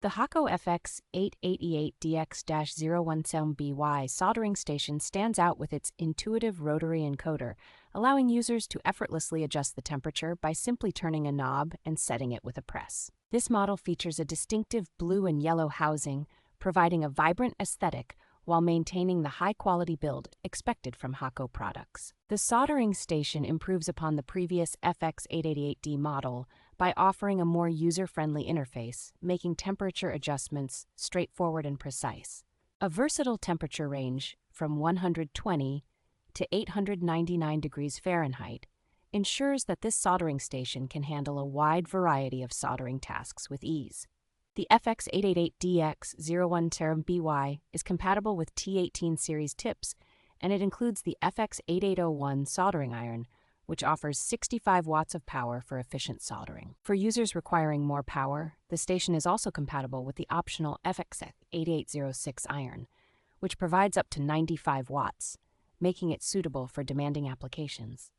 The Hakko FX888DX-010BY Soldering Station stands out with its intuitive rotary encoder, allowing users to effortlessly adjust the temperature by simply turning a knob and setting it with a press. This model features a distinctive blue and yellow housing, providing a vibrant aesthetic while maintaining the high-quality build expected from Hakko products. The soldering station improves upon the previous FX888D model by offering a more user-friendly interface, making temperature adjustments straightforward and precise. A versatile temperature range from 120 to 899 degrees Fahrenheit ensures that this soldering station can handle a wide variety of soldering tasks with ease. The FX888DX-010BY is compatible with T18 series tips, and it includes the FX8801 soldering iron, which offers 65 watts of power for efficient soldering. For users requiring more power, the station is also compatible with the optional FX8806 iron, which provides up to 95 watts, making it suitable for demanding applications.